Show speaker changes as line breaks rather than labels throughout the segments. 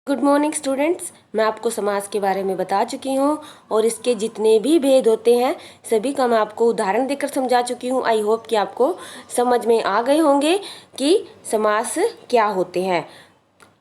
Good morning students. मैं आपको समास के बारे में बता चुकी हूँ और इसके जितने भी भेद होते हैं सभी का मैं आपको उदाहरण देकर समझा चुकी हूँ। आई होप कि आपको समझ में आ गए होंगे कि समास क्या होते हैं।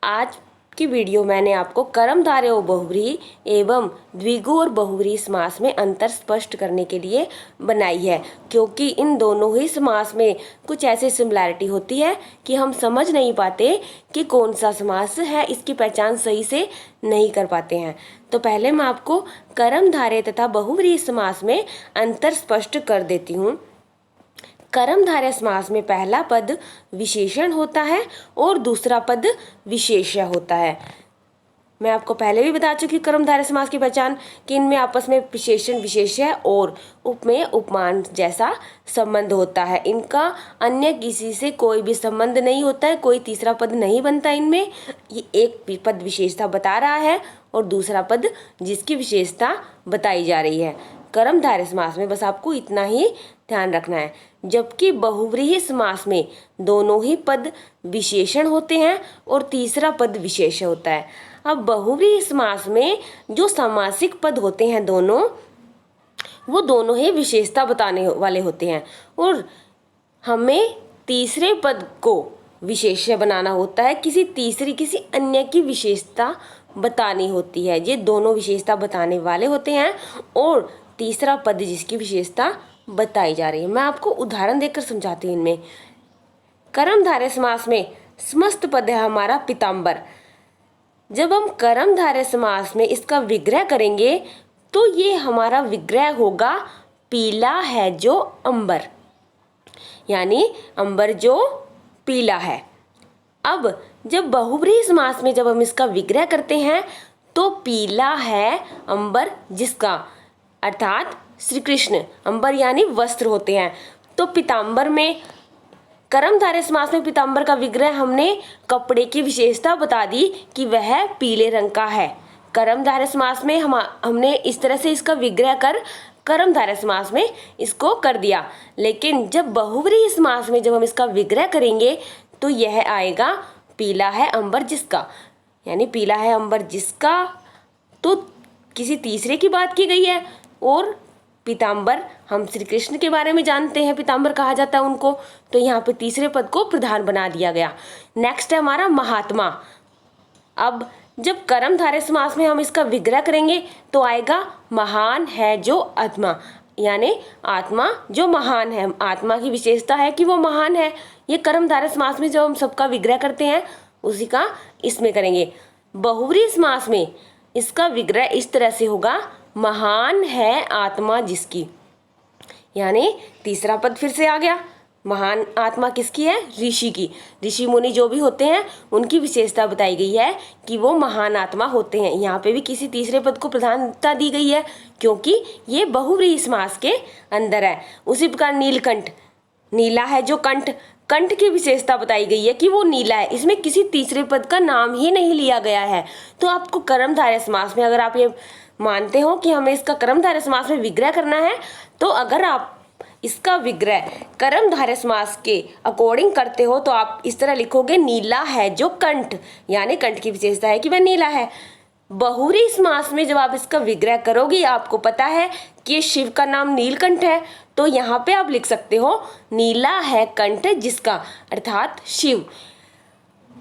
आज की वीडियो मैंने आपको कर्मधारय और बहुव्रीहि एवं द्विगु और बहुव्रीहि समास में अंतर स्पष्ट करने के लिए बनाई है, क्योंकि इन दोनों ही समास में कुछ ऐसी सिमिलैरिटी होती है कि हम समझ नहीं पाते कि कौन सा समास है, इसकी पहचान सही से नहीं कर पाते हैं। तो पहले मैं आपको कर्मधारय तथा बहुव्रीहि समास में अंतर स्पष्ट कर देती हूँ। कर्मधारय समास में पहला पद विशेषण होता है और दूसरा पद विशेष्य होता है। मैं आपको पहले भी बता चुकी कर्मधारय समास की पहचान कि इनमें आपस में विशेषण विशेष्य और उपमेय उपमान जैसा संबंध होता है। इनका अन्य किसी से कोई भी संबंध नहीं होता है, कोई तीसरा पद नहीं बनता इनमें। ये एक पद विशेषता बता रहा है और दूसरा पद जिसकी विशेषता बताई जा रही है। कर्मधारय समास में बस आपको इतना ही ध्यान रखना है, जबकि बहुव्रीहि समास में दोनों ही पद विशेषण होते हैं और तीसरा पद विशेष्य होता है। अब बहुव्रीहि समास में जो समासिक पद होते हैं वो दोनों ही विशेषता बताने वाले होते हैं और हमें तीसरे पद को विशेष्य बनाना होता है, किसी अन्य की विशेषता बतानी होती है। ये दोनों विशेषता बताने वाले होते हैं और तीसरा पद जिसकी विशेषता बताई जा रही है। मैं आपको उदाहरण देकर समझाती हूँ। इनमें कर्मधारय समास में समस्त पद है हमारा पीताम्बर। जब हम कर्मधारय समास में इसका विग्रह करेंगे तो ये हमारा विग्रह होगा पीला है जो अंबर, यानी अंबर जो पीला है। अब जब बहुव्रीहि समास में जब हम इसका विग्रह करते हैं तो पीला है अंबर जिसका, अर्थात श्री कृष्ण। अंबर यानी वस्त्र होते हैं। तो पीताम्बर में कर्मधारय समास में पीताम्बर का विग्रह हमने कपड़े की विशेषता बता दी कि वह पीले रंग का है। कर्मधारय समास में हमने इस तरह से इसका विग्रह कर कर्मधारय समास में इसको कर दिया। लेकिन जब बहुव्रीहि समास में जब हम इसका विग्रह करेंगे तो यह आएगा पीला है अंबर जिसका, यानी पीला है अंबर जिसका तो किसी तीसरे की बात की गई है। और पीताम्बर हम श्री कृष्ण के बारे में जानते हैं, पीताम्बर कहा जाता है उनको, तो यहाँ पे तीसरे पद को प्रधान बना दिया गया। नेक्स्ट है हमारा महात्मा। अब जब कर्मधारय समास में हम इसका विग्रह करेंगे तो आएगा महान है जो आत्मा, यानी आत्मा जो महान है। आत्मा की विशेषता है कि वो महान है। ये कर्मधारय समास में जब हम सबका विग्रह करते हैं उसी का इसमें करेंगे। बहुव्रीहि समास में इसका विग्रह इस तरह से होगा महान है आत्मा जिसकी, यानी तीसरा पद फिर से आ गया। महान आत्मा किसकी है? ऋषि की। ऋषि मुनि जो भी होते हैं उनकी विशेषता बताई गई है कि वो महान आत्मा होते हैं। यहाँ पे भी किसी तीसरे पद को प्रधानता दी गई है क्योंकि ये बहुव्रीहि समास के अंदर है। उसी प्रकार नीलकंठ, नीला है जो कंठ, कंठ की विशेषता बताई गई है कि वो नीला है। इसमें किसी तीसरे पद का नाम ही नहीं लिया गया है। तो आपको कर्मधारय समास में अगर आप ये मानते हो कि हमें इसका कर्मधारय समास में विग्रह करना है तो अगर आप इसका विग्रह कर्मधारय समास के अकॉर्डिंग करते हो तो आप इस तरह लिखोगे नीला है जो कंठ, यानी कंठ की विशेषता है कि वह नीला है। बहुव्रीहि समास में जब आप इसका विग्रह करोगे, आपको पता है कि शिव का नाम नीलकंठ है, तो यहाँ पे आप लिख सकते हो नीला है कंठ जिसका, अर्थात शिव।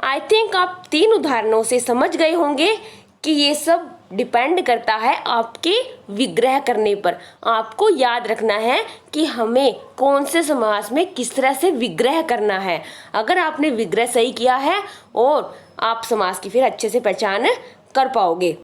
आई थिंक आप 3 उदाहरणों से समझ गए होंगे कि ये सब डिपेंड करता है आपके विग्रह करने पर। आपको याद रखना है कि हमें कौन से समास में किस तरह से विग्रह करना है। अगर आपने विग्रह सही किया है और आप समास की फिर अच्छे से पहचान कर पाओगे।